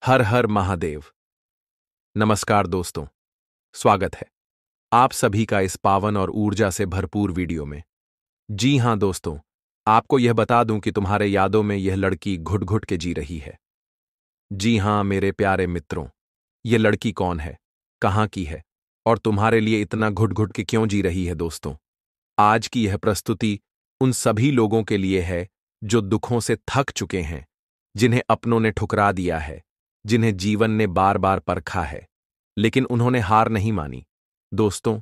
हर हर महादेव। नमस्कार दोस्तों, स्वागत है आप सभी का इस पावन और ऊर्जा से भरपूर वीडियो में। जी हां दोस्तों, आपको यह बता दूं कि तुम्हारे यादों में यह लड़की घुट घुट के जी रही है। जी हां मेरे प्यारे मित्रों, यह लड़की कौन है, कहां की है और तुम्हारे लिए इतना घुट घुट के क्यों जी रही है दोस्तों? आज की यह प्रस्तुति उन सभी लोगों के लिए है जो दुखों से थक चुके हैं, जिन्हें अपनों ने ठुकरा दिया है, जिन्हें जीवन ने बार बार परखा है, लेकिन उन्होंने हार नहीं मानी। दोस्तों,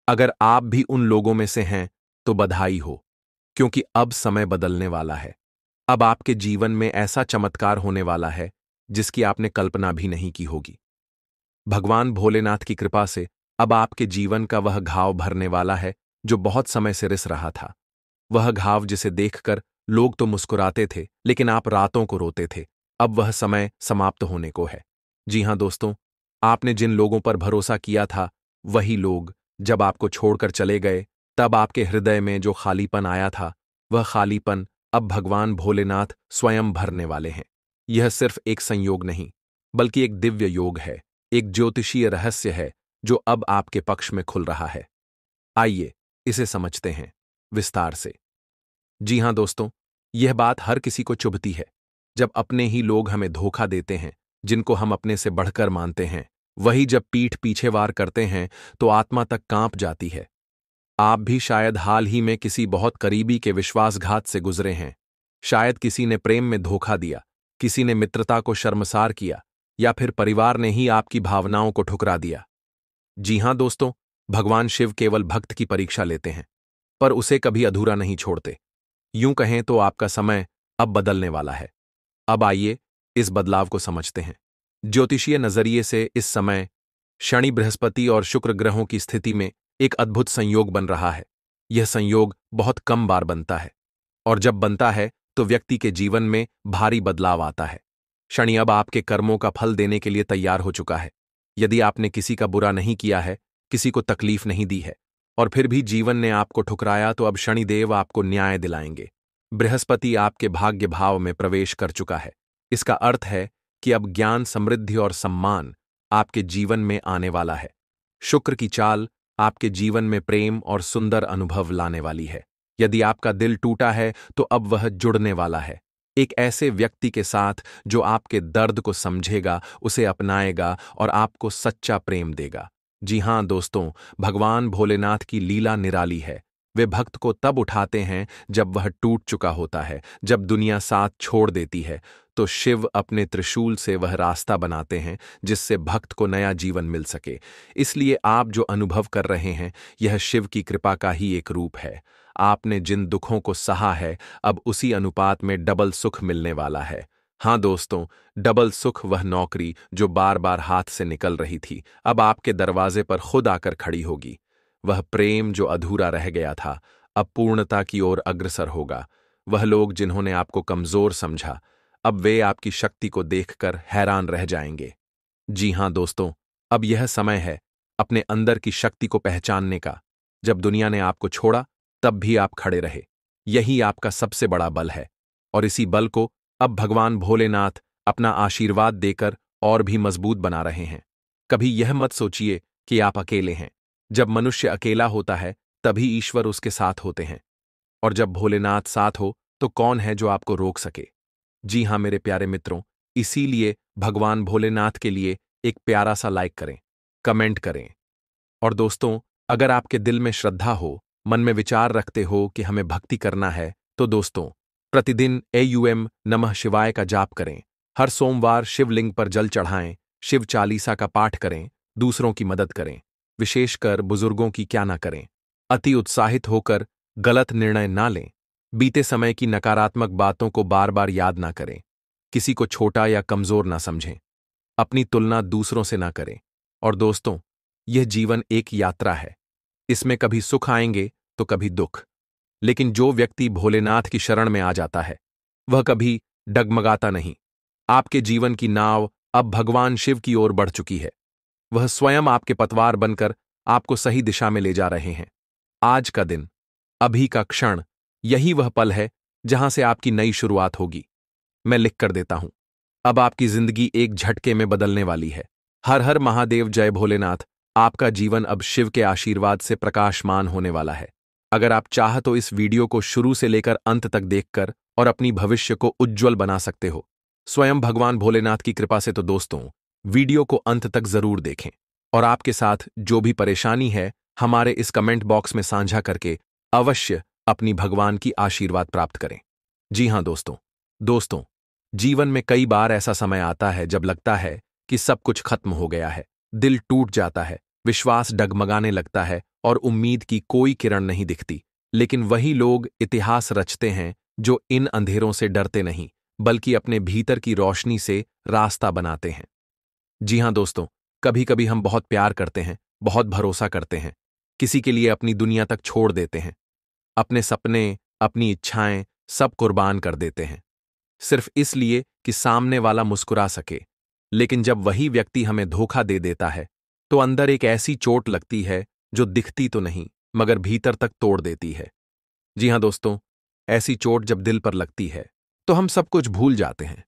अगर आप भी उन लोगों में से हैं तो बधाई हो, क्योंकि अब समय बदलने वाला है। अब आपके जीवन में ऐसा चमत्कार होने वाला है जिसकी आपने कल्पना भी नहीं की होगी। भगवान भोलेनाथ की कृपा से अब आपके जीवन का वह घाव भरने वाला है जो बहुत समय से रिस रहा था। वह घाव जिसे देखकर लोग तो मुस्कुराते थे, लेकिन आप रातों को रोते थे। अब वह समय समाप्त होने को है। जी हां दोस्तों, आपने जिन लोगों पर भरोसा किया था, वही लोग जब आपको छोड़कर चले गए, तब आपके हृदय में जो खालीपन आया था, वह खालीपन अब भगवान भोलेनाथ स्वयं भरने वाले हैं। यह सिर्फ एक संयोग नहीं, बल्कि एक दिव्य योग है, एक ज्योतिषीय रहस्य है जो अब आपके पक्ष में खुल रहा है। आइए इसे समझते हैं विस्तार से। जी हां दोस्तों, यह बात हर किसी को चुभती है। जब अपने ही लोग हमें धोखा देते हैं, जिनको हम अपने से बढ़कर मानते हैं, वही जब पीठ पीछे वार करते हैं तो आत्मा तक कांप जाती है। आप भी शायद हाल ही में किसी बहुत करीबी के विश्वासघात से गुजरे हैं। शायद किसी ने प्रेम में धोखा दिया, किसी ने मित्रता को शर्मसार किया, या फिर परिवार ने ही आपकी भावनाओं को ठुकरा दिया। जी हां दोस्तों, भगवान शिव केवल भक्त की परीक्षा लेते हैं, पर उसे कभी अधूरा नहीं छोड़ते। यूं कहें तो आपका समय अब बदलने वाला है। अब आइए इस बदलाव को समझते हैं। ज्योतिषीय नजरिए से इस समय शनि, बृहस्पति और शुक्र ग्रहों की स्थिति में एक अद्भुत संयोग बन रहा है। यह संयोग बहुत कम बार बनता है, और जब बनता है तो व्यक्ति के जीवन में भारी बदलाव आता है। शनि अब आपके कर्मों का फल देने के लिए तैयार हो चुका है। यदि आपने किसी का बुरा नहीं किया है, किसी को तकलीफ नहीं दी है, और फिर भी जीवन ने आपको ठुकराया, तो अब शनिदेव आपको न्याय दिलाएंगे। बृहस्पति आपके भाग्य भाव में प्रवेश कर चुका है। इसका अर्थ है कि अब ज्ञान, समृद्धि और सम्मान आपके जीवन में आने वाला है। शुक्र की चाल आपके जीवन में प्रेम और सुंदर अनुभव लाने वाली है। यदि आपका दिल टूटा है तो अब वह जुड़ने वाला है, एक ऐसे व्यक्ति के साथ जो आपके दर्द को समझेगा, उसे अपनाएगा और आपको सच्चा प्रेम देगा। जी हां दोस्तों, भगवान भोलेनाथ की लीला निराली है। वे भक्त को तब उठाते हैं जब वह टूट चुका होता है, जब दुनिया साथ छोड़ देती है, तो शिव अपने त्रिशूल से वह रास्ता बनाते हैं जिससे भक्त को नया जीवन मिल सके। इसलिए आप जो अनुभव कर रहे हैं, यह शिव की कृपा का ही एक रूप है। आपने जिन दुखों को सहा है, अब उसी अनुपात में डबल सुख मिलने वाला है। हाँ दोस्तों, डबल सुख, वह नौकरी जो बार बार हाथ से निकल रही थी, अब आपके दरवाजे पर खुद आकर खड़ी होगी। वह प्रेम जो अधूरा रह गया था, अब पूर्णता की ओर अग्रसर होगा। वह लोग जिन्होंने आपको कमजोर समझा, अब वे आपकी शक्ति को देखकर हैरान रह जाएंगे। जी हां दोस्तों, अब यह समय है अपने अंदर की शक्ति को पहचानने का। जब दुनिया ने आपको छोड़ा, तब भी आप खड़े रहे। यही आपका सबसे बड़ा बल है, और इसी बल को अब भगवान भोलेनाथ अपना आशीर्वाद देकर और भी मजबूत बना रहे हैं। कभी यह मत सोचिए कि आप अकेले हैं। जब मनुष्य अकेला होता है, तभी ईश्वर उसके साथ होते हैं, और जब भोलेनाथ साथ हो तो कौन है जो आपको रोक सके। जी हां मेरे प्यारे मित्रों, इसीलिए भगवान भोलेनाथ के लिए एक प्यारा सा लाइक करें, कमेंट करें। और दोस्तों, अगर आपके दिल में श्रद्धा हो, मन में विचार रखते हो कि हमें भक्ति करना है, तो दोस्तों, प्रतिदिन AUM नमः शिवाय का जाप करें। हर सोमवार शिवलिंग पर जल चढ़ाएं, शिव चालीसा का पाठ करें, दूसरों की मदद करें, विशेषकर बुजुर्गों की क्या ना करें। अति उत्साहित होकर गलत निर्णय ना लें। बीते समय की नकारात्मक बातों को बार बार याद ना करें। किसी को छोटा या कमजोर ना समझें। अपनी तुलना दूसरों से ना करें। और दोस्तों, यह जीवन एक यात्रा है। इसमें कभी सुख आएंगे तो कभी दुख, लेकिन जो व्यक्ति भोलेनाथ की शरण में आ जाता है, वह कभी डगमगाता नहीं। आपके जीवन की नाव अब भगवान शिव की ओर बढ़ चुकी है। वह स्वयं आपके पतवार बनकर आपको सही दिशा में ले जा रहे हैं। आज का दिन, अभी का क्षण, यही वह पल है जहां से आपकी नई शुरुआत होगी। मैं लिख कर देता हूं, अब आपकी जिंदगी एक झटके में बदलने वाली है। हर हर महादेव, जय भोलेनाथ। आपका जीवन अब शिव के आशीर्वाद से प्रकाशमान होने वाला है। अगर आप चाह तो इस वीडियो को शुरू से लेकर अंत तक देखकर और अपनी भविष्य को उज्ज्वल बना सकते हो, स्वयं भगवान भोलेनाथ की कृपा से। तो दोस्तों, वीडियो को अंत तक जरूर देखें और आपके साथ जो भी परेशानी है हमारे इस कमेंट बॉक्स में साझा करके अवश्य अपनी भगवान की आशीर्वाद प्राप्त करें। जी हां दोस्तों, जीवन में कई बार ऐसा समय आता है जब लगता है कि सब कुछ खत्म हो गया है। दिल टूट जाता है, विश्वास डगमगाने लगता है और उम्मीद की कोई किरण नहीं दिखती। लेकिन वही लोग इतिहास रचते हैं जो इन अंधेरों से डरते नहीं, बल्कि अपने भीतर की रोशनी से रास्ता बनाते हैं। जी हां दोस्तों, कभी कभी हम बहुत प्यार करते हैं, बहुत भरोसा करते हैं, किसी के लिए अपनी दुनिया तक छोड़ देते हैं, अपने सपने, अपनी इच्छाएं सब कुर्बान कर देते हैं, सिर्फ इसलिए कि सामने वाला मुस्कुरा सके। लेकिन जब वही व्यक्ति हमें धोखा दे देता है तो अंदर एक ऐसी चोट लगती है जो दिखती तो नहीं मगर भीतर तक तोड़ देती है। जी हां दोस्तों, ऐसी चोट जब दिल पर लगती है तो हम सब कुछ भूल जाते हैं।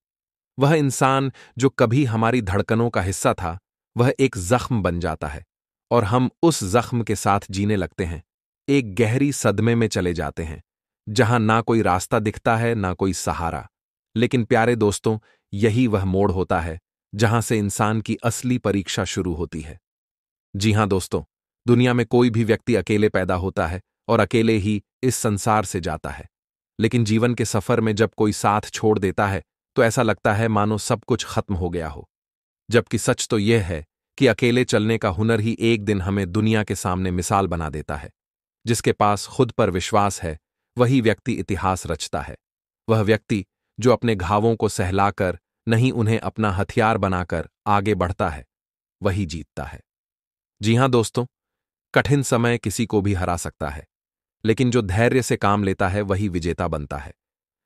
वह इंसान जो कभी हमारी धड़कनों का हिस्सा था, वह एक जख्म बन जाता है और हम उस जख्म के साथ जीने लगते हैं। एक गहरी सदमे में चले जाते हैं जहां ना कोई रास्ता दिखता है, ना कोई सहारा। लेकिन प्यारे दोस्तों, यही वह मोड़ होता है जहां से इंसान की असली परीक्षा शुरू होती है। जी हां दोस्तों, दुनिया में कोई भी व्यक्ति अकेले पैदा होता है और अकेले ही इस संसार से जाता है। लेकिन जीवन के सफर में जब कोई साथ छोड़ देता है तो ऐसा लगता है मानो सब कुछ खत्म हो गया हो। जबकि सच तो यह है कि अकेले चलने का हुनर ही एक दिन हमें दुनिया के सामने मिसाल बना देता है। जिसके पास खुद पर विश्वास है, वही व्यक्ति इतिहास रचता है। वह व्यक्ति जो अपने घावों को सहलाकर नहीं, उन्हें अपना हथियार बनाकर आगे बढ़ता है, वही जीतता है। जी हां दोस्तों, कठिन समय किसी को भी हरा सकता है, लेकिन जो धैर्य से काम लेता है वही विजेता बनता है।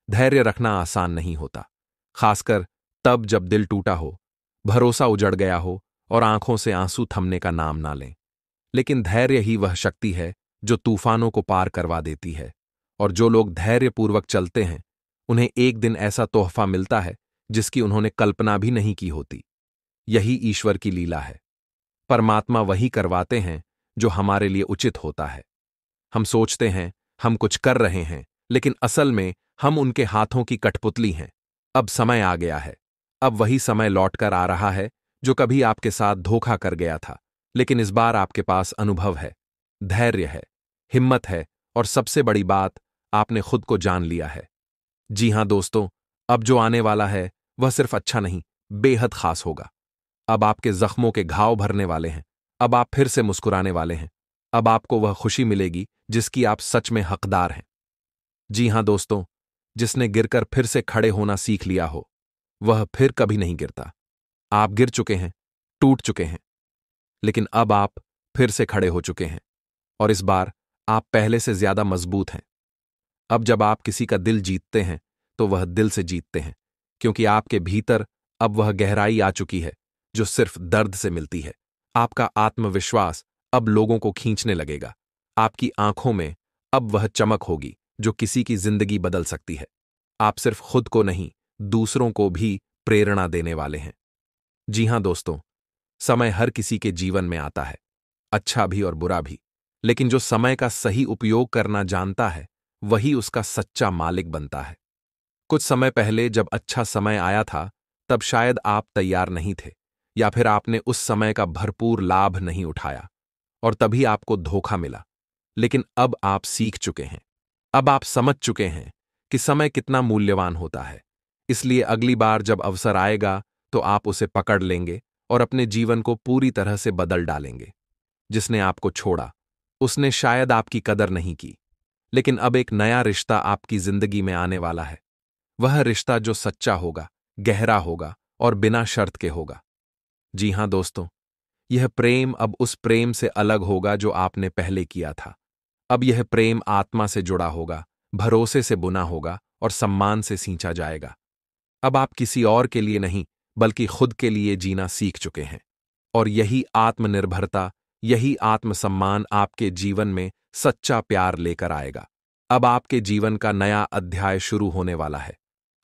धैर्य रखना आसान नहीं होता, खासकर तब जब दिल टूटा हो, भरोसा उजड़ गया हो और आंखों से आंसू थमने का नाम ना लें। लेकिन धैर्य ही वह शक्ति है जो तूफानों को पार करवा देती है। और जो लोग धैर्यपूर्वक चलते हैं, उन्हें एक दिन ऐसा तोहफा मिलता है जिसकी उन्होंने कल्पना भी नहीं की होती। यही ईश्वर की लीला है। परमात्मा वही करवाते हैं जो हमारे लिए उचित होता है। हम सोचते हैं हम कुछ कर रहे हैं, लेकिन असल में हम उनके हाथों की कठपुतली हैं। अब समय आ गया है। अब वही समय लौटकर आ रहा है जो कभी आपके साथ धोखा कर गया था। लेकिन इस बार आपके पास अनुभव है, धैर्य है, हिम्मत है और सबसे बड़ी बात, आपने खुद को जान लिया है। जी हां दोस्तों, अब जो आने वाला है वह सिर्फ अच्छा नहीं, बेहद खास होगा। अब आपके जख्मों के घाव भरने वाले हैं। अब आप फिर से मुस्कुराने वाले हैं। अब आपको वह खुशी मिलेगी जिसकी आप सच में हकदार हैं। जी हां दोस्तों, जिसने गिरकर फिर से खड़े होना सीख लिया हो, वह फिर कभी नहीं गिरता। आप गिर चुके हैं, टूट चुके हैं, लेकिन अब आप फिर से खड़े हो चुके हैं और इस बार आप पहले से ज्यादा मजबूत हैं। अब जब आप किसी का दिल जीतते हैं तो वह दिल से जीतते हैं, क्योंकि आपके भीतर अब वह गहराई आ चुकी है जो सिर्फ दर्द से मिलती है। आपका आत्मविश्वास अब लोगों को खींचने लगेगा। आपकी आंखों में अब वह चमक होगी जो किसी की जिंदगी बदल सकती है। आप सिर्फ खुद को नहीं, दूसरों को भी प्रेरणा देने वाले हैं। जी हां दोस्तों, समय हर किसी के जीवन में आता है, अच्छा भी और बुरा भी। लेकिन जो समय का सही उपयोग करना जानता है, वही उसका सच्चा मालिक बनता है। कुछ समय पहले जब अच्छा समय आया था, तब शायद आप तैयार नहीं थे, या फिर आपने उस समय का भरपूर लाभ नहीं उठाया और तभी आपको धोखा मिला। लेकिन अब आप सीख चुके हैं। अब आप समझ चुके हैं कि समय कितना मूल्यवान होता है। इसलिए अगली बार जब अवसर आएगा तो आप उसे पकड़ लेंगे और अपने जीवन को पूरी तरह से बदल डालेंगे। जिसने आपको छोड़ा, उसने शायद आपकी कदर नहीं की, लेकिन अब एक नया रिश्ता आपकी जिंदगी में आने वाला है। वह रिश्ता जो सच्चा होगा, गहरा होगा और बिना शर्त के होगा। जी हां दोस्तों, यह प्रेम अब उस प्रेम से अलग होगा जो आपने पहले किया था। अब यह प्रेम आत्मा से जुड़ा होगा, भरोसे से बुना होगा और सम्मान से सींचा जाएगा। अब आप किसी और के लिए नहीं, बल्कि खुद के लिए जीना सीख चुके हैं। और यही आत्मनिर्भरता, यही आत्मसम्मान आपके जीवन में सच्चा प्यार लेकर आएगा। अब आपके जीवन का नया अध्याय शुरू होने वाला है।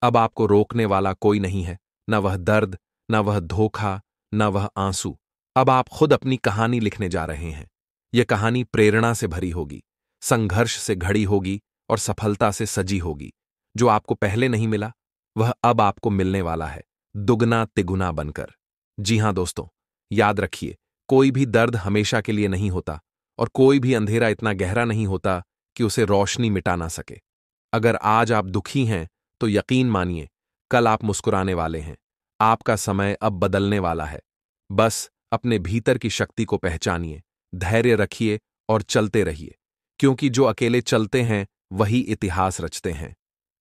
अब आपको रोकने वाला कोई नहीं है, न वह दर्द, न वह धोखा, न वह आंसू। अब आप खुद अपनी कहानी लिखने जा रहे हैं। यह कहानी प्रेरणा से भरी होगी, संघर्ष से घड़ी होगी और सफलता से सजी होगी। जो आपको पहले नहीं मिला, वह अब आपको मिलने वाला है, दुगना तिगुना बनकर। जी हां दोस्तों, याद रखिए, कोई भी दर्द हमेशा के लिए नहीं होता और कोई भी अंधेरा इतना गहरा नहीं होता कि उसे रोशनी मिटा ना सके। अगर आज आप दुखी हैं, तो यकीन मानिए, कल आप मुस्कुराने वाले हैं। आपका समय अब बदलने वाला है। बस अपने भीतर की शक्ति को पहचानिए, धैर्य रखिए और चलते रहिए, क्योंकि जो अकेले चलते हैं वही इतिहास रचते हैं।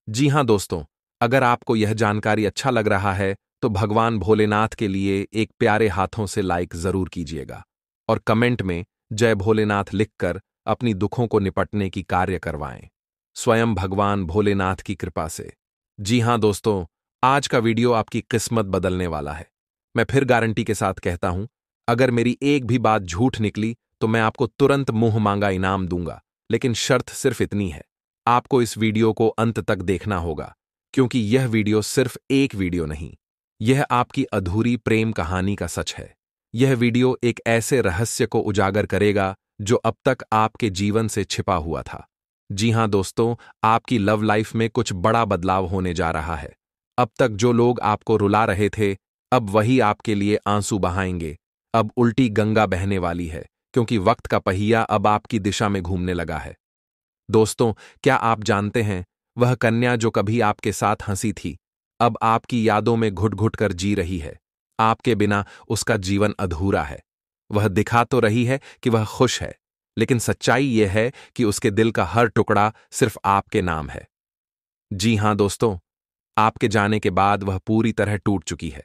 जी हां दोस्तों, अगर आपको यह जानकारी अच्छा लग रहा है तो भगवान भोलेनाथ के लिए एक प्यारे हाथों से लाइक जरूर कीजिएगा और कमेंट में जय भोलेनाथ लिखकर अपनी दुखों को निपटने की कार्य करवाएं, स्वयं भगवान भोलेनाथ की कृपा से। जी हां दोस्तों, आज का वीडियो आपकी किस्मत बदलने वाला है। मैं फिर गारंटी के साथ कहता हूं, अगर मेरी एक भी बात झूठ निकली तो मैं आपको तुरंत मुंह मांगा इनाम दूंगा, लेकिन शर्त सिर्फ इतनी है, आपको इस वीडियो को अंत तक देखना होगा, क्योंकि यह वीडियो सिर्फ एक वीडियो नहीं, यह आपकी अधूरी प्रेम कहानी का सच है। यह वीडियो एक ऐसे रहस्य को उजागर करेगा जो अब तक आपके जीवन से छिपा हुआ था। जी हां दोस्तों, आपकी लव लाइफ में कुछ बड़ा बदलाव होने जा रहा है। अब तक जो लोग आपको रुला रहे थे, अब वही आपके लिए आंसू बहाएंगे। अब उल्टी गंगा बहने वाली है, क्योंकि वक्त का पहिया अब आपकी दिशा में घूमने लगा है। दोस्तों, क्या आप जानते हैं, वह कन्या जो कभी आपके साथ हंसी थी, अब आपकी यादों में घुट घुट कर जी रही है। आपके बिना उसका जीवन अधूरा है। वह दिखा तो रही है कि वह खुश है, लेकिन सच्चाई यह है कि उसके दिल का हर टुकड़ा सिर्फ आपके नाम है। जी हां दोस्तों, आपके जाने के बाद वह पूरी तरह टूट चुकी है।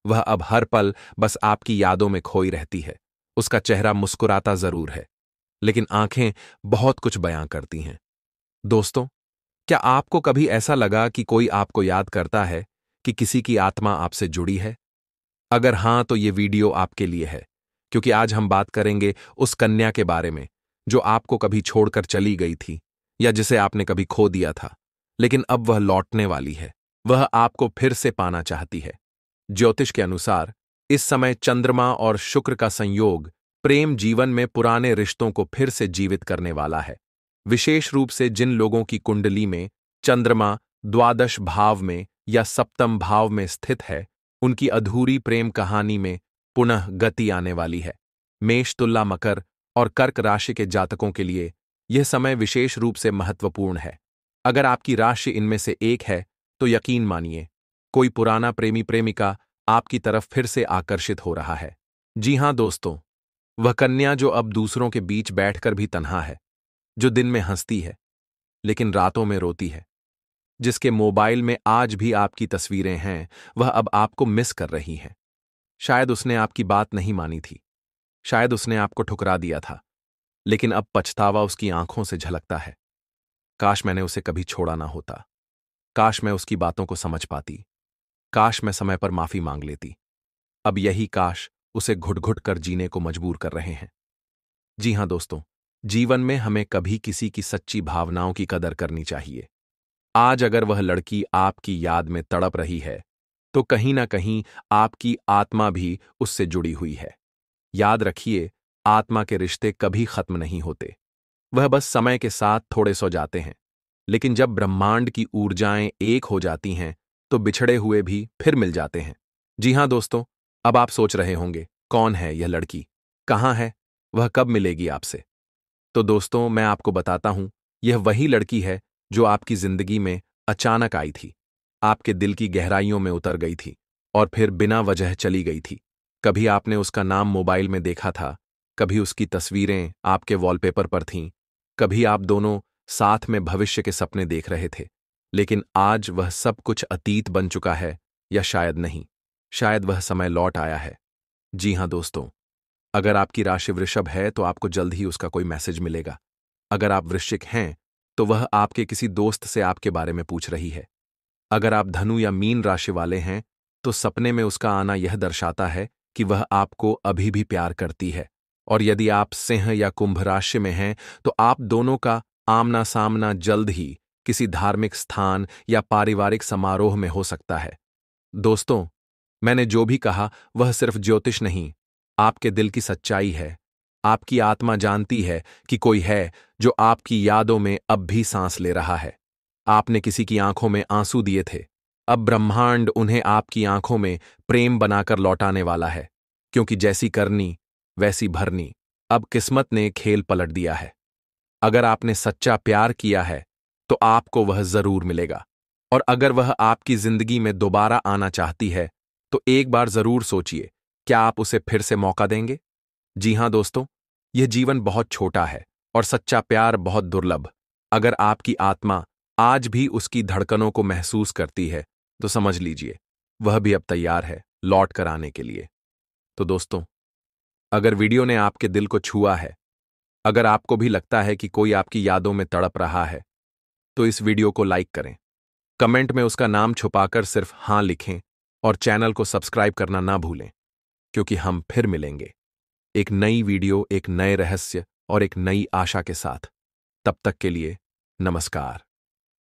वह अब हर पल बस आपकी यादों में खोई रहती है। उसका चेहरा मुस्कुराता जरूर है, लेकिन आंखें बहुत कुछ बयां करती हैं। दोस्तों, क्या आपको कभी ऐसा लगा कि कोई आपको याद करता है, कि किसी की आत्मा आपसे जुड़ी है? अगर हां, तो ये वीडियो आपके लिए है, क्योंकि आज हम बात करेंगे उस कन्या के बारे में जो आपको कभी छोड़कर चली गई थी, या जिसे आपने कभी खो दिया था, लेकिन अब वह लौटने वाली है। वह आपको फिर से पाना चाहती है। ज्योतिष के अनुसार इस समय चंद्रमा और शुक्र का संयोग प्रेम जीवन में पुराने रिश्तों को फिर से जीवित करने वाला है। विशेष रूप से जिन लोगों की कुंडली में चंद्रमा द्वादश भाव में या सप्तम भाव में स्थित है, उनकी अधूरी प्रेम कहानी में पुनः गति आने वाली है। मेष, तुला, मकर और कर्क राशि के जातकों के लिए यह समय विशेष रूप से महत्वपूर्ण है। अगर आपकी राशि इनमें से एक है, तो यकीन मानिए, कोई पुराना प्रेमी प्रेमिका आपकी तरफ फिर से आकर्षित हो रहा है। जी हां दोस्तों, वह कन्या जो अब दूसरों के बीच बैठकर भी तन्हा है, जो दिन में हंसती है लेकिन रातों में रोती है, जिसके मोबाइल में आज भी आपकी तस्वीरें हैं, वह अब आपको मिस कर रही है। शायद उसने आपकी बात नहीं मानी थी, शायद उसने आपको ठुकरा दिया था, लेकिन अब पछतावा उसकी आंखों से झलकता है। काश मैंने उसे कभी छोड़ा ना होता, काश मैं उसकी बातों को समझ पाती, काश मैं समय पर माफी मांग लेती। अब यही काश उसे घुट घुट कर जीने को मजबूर कर रहे हैं। जी हां दोस्तों, जीवन में हमें कभी किसी की सच्ची भावनाओं की कदर करनी चाहिए। आज अगर वह लड़की आपकी याद में तड़प रही है, तो कहीं ना कहीं आपकी आत्मा भी उससे जुड़ी हुई है। याद रखिए, आत्मा के रिश्ते कभी खत्म नहीं होते। वह बस समय के साथ थोड़े सो जाते हैं, लेकिन जब ब्रह्मांड की ऊर्जाएं एक हो जाती हैं, तो बिछड़े हुए भी फिर मिल जाते हैं। जी हां दोस्तों, अब आप सोच रहे होंगे, कौन है यह लड़की, कहां है, वह कब मिलेगी आपसे? तो दोस्तों, मैं आपको बताता हूं, यह वही लड़की है जो आपकी जिंदगी में अचानक आई थी, आपके दिल की गहराइयों में उतर गई थी और फिर बिना वजह चली गई थी। कभी आपने उसका नाम मोबाइल में देखा था, कभी उसकी तस्वीरें आपके वॉलपेपर पर थीं, कभी आप दोनों साथ में भविष्य के सपने देख रहे थे, लेकिन आज वह सब कुछ अतीत बन चुका है, या शायद नहीं, शायद वह समय लौट आया है। जी हां दोस्तों, अगर आपकी राशि वृषभ है तो आपको जल्द ही उसका कोई मैसेज मिलेगा। अगर आप वृश्चिक हैं तो वह आपके किसी दोस्त से आपके बारे में पूछ रही है। अगर आप धनु या मीन राशि वाले हैं तो सपने में उसका आना यह दर्शाता है कि वह आपको अभी भी प्यार करती है। और यदि आप सिंह या कुंभ राशि में हैं तो आप दोनों का आमना सामना जल्द ही किसी धार्मिक स्थान या पारिवारिक समारोह में हो सकता है। दोस्तों, मैंने जो भी कहा वह सिर्फ ज्योतिष नहीं, आपके दिल की सच्चाई है। आपकी आत्मा जानती है कि कोई है जो आपकी यादों में अब भी सांस ले रहा है। आपने किसी की आंखों में आंसू दिए थे, अब ब्रह्मांड उन्हें आपकी आंखों में प्रेम बनाकर लौटाने वाला है, क्योंकि जैसी करनी वैसी भरनी। अब किस्मत ने खेल पलट दिया है। अगर आपने सच्चा प्यार किया है तो आपको वह जरूर मिलेगा, और अगर वह आपकी जिंदगी में दोबारा आना चाहती है तो एक बार जरूर सोचिए, क्या आप उसे फिर से मौका देंगे? जी हां दोस्तों, यह जीवन बहुत छोटा है और सच्चा प्यार बहुत दुर्लभ। अगर आपकी आत्मा आज भी उसकी धड़कनों को महसूस करती है तो समझ लीजिए वह भी अब तैयार है लौट कर आने के लिए। तो दोस्तों, अगर वीडियो ने आपके दिल को छुआ है, अगर आपको भी लगता है कि कोई आपकी यादों में तड़प रहा है, तो इस वीडियो को लाइक करें, कमेंट में उसका नाम छुपाकर सिर्फ हां लिखें और चैनल को सब्सक्राइब करना ना भूलें, क्योंकि हम फिर मिलेंगे एक नई वीडियो, एक नए रहस्य और एक नई आशा के साथ। तब तक के लिए नमस्कार,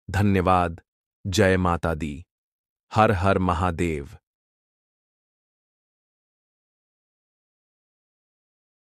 धन्यवाद, जय माता दी, हर हर महादेव।